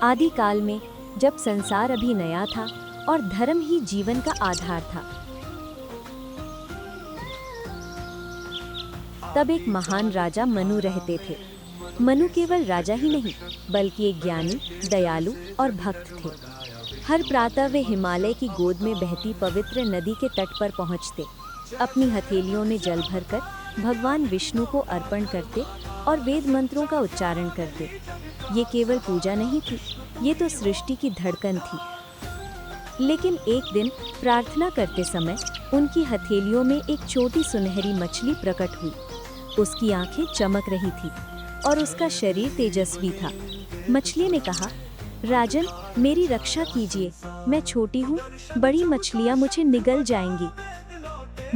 आदि काल में, जब संसार अभी नया था और धर्म ही जीवन का आधार था, तब एक महान राजा मनु रहते थे। मनु केवल राजा ही नहीं, बल्कि एक ज्ञानी, दयालु और भक्त थे। हर प्रातः वे हिमालय की गोद में बहती पवित्र नदी के तट पर पहुंचते, अपनी हथेलियों में जल भरकर भगवान विष्णु को अर्पण करते और वेद मंत्रों का उच्चारण करते। ये केवल पूजा नहीं थी, ये तो सृष्टि की धड़कन थी। लेकिन एक दिन प्रार्थना करते समय उनकी हथेलियों में एक छोटी सुनहरी मछली प्रकट हुई। उसकी आंखें चमक रही थी और उसका शरीर तेजस्वी था। मछली ने कहा, राजन, मेरी रक्षा कीजिए, मैं छोटी हूँ, बड़ी मछलियाँ मुझे निगल जाएंगी।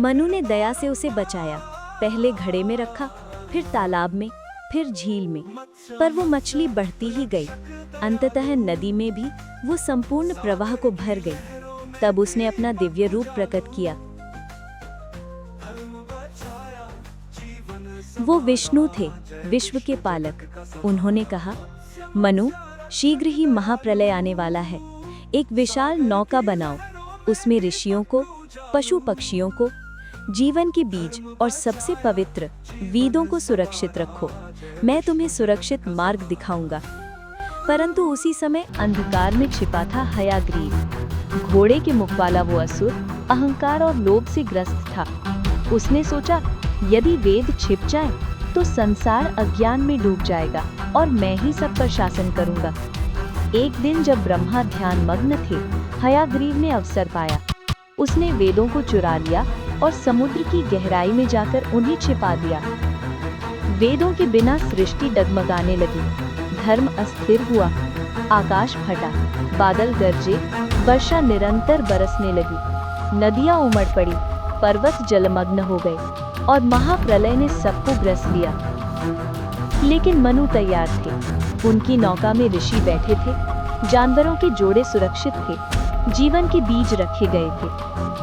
मनु ने दया से उसे बचाया, पहले घड़े में रखा, फिर तालाब में, फिर झील में। पर वो मछली बढ़ती ही गई, अंततः नदी में भी वो संपूर्ण प्रवाह को भर गई। तब उसने अपना दिव्य रूप प्रकट किया। वो विष्णु थे, विश्व के पालक। उन्होंने कहा, मनु, शीघ्र ही महाप्रलय आने वाला है। एक विशाल नौका बनाओ, उसमें ऋषियों को, पशु पक्षियों को, जीवन के बीज और सबसे पवित्र वेदों को सुरक्षित रखो। मैं तुम्हें सुरक्षित मार्ग दिखाऊंगा। परंतु उसी समय अंधकार में छिपा था हयाग्रीव। घोड़े के मुख वाला वो असुर अहंकार और लोभ से ग्रस्त था। उसने सोचा, यदि वेद छिप जाए तो संसार अज्ञान में डूब जाएगा और मैं ही सब पर शासन करूंगा। एक दिन जब ब्रह्मा ध्यान मग्न थे, हयाग्रीव ने अवसर पाया। उसने वेदों को चुरा लिया और समुद्र की गहराई में जाकर उन्हें छिपा दिया। वेदों के बिना सृष्टि डगमगाने लगी, धर्म अस्थिर हुआ, आकाश फटा, बादल गरजे, वर्षा निरंतर बरसने लगी, नदियां उमड़ पड़ी, पर्वत जलमग्न हो गए और महाप्रलय ने सबको ग्रस लिया। लेकिन मनु तैयार थे। उनकी नौका में ऋषि बैठे थे, जानवरों के जोड़े सुरक्षित थे, जीवन के बीज रखे गए थे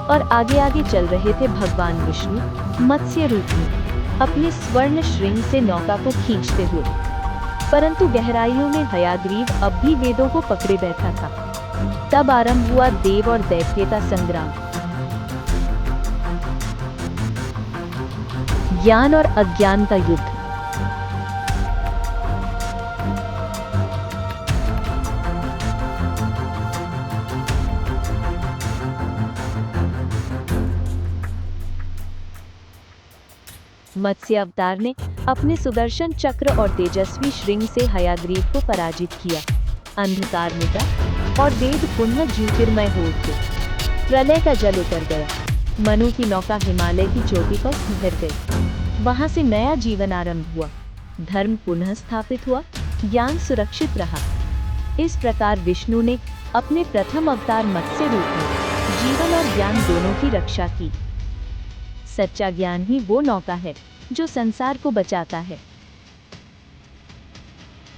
और आगे आगे चल रहे थे भगवान विष्णु मत्स्य रूप में, अपने स्वर्ण श्रृंग से नौका को खींचते हुए। परंतु गहराइयों में हयाग्रीव अब भी वेदों को पकड़े बैठा था। तब आरंभ हुआ देव और दैत्य का संग्राम। ज्ञान और अज्ञान का युद्ध। मत्स्य अवतार ने अपने सुदर्शन चक्र और तेजस्वी श्रृंग से हयाग्रीव को पराजित किया। अंधकार मिटा और वेद पुनः ज्योतिर्मय हो उठे। प्रलय का जल उतर गया। मनु की नौका हिमालय की चोटी पर ठहर गई। वहां से नया जीवन आरंभ हुआ, धर्म पुनः स्थापित हुआ, ज्ञान सुरक्षित रहा। इस प्रकार विष्णु ने अपने प्रथम अवतार मत्स्य रूप में जीवन और ज्ञान दोनों की रक्षा की। सच्चा ज्ञान ही वो नौका है जो संसार को बचाता है।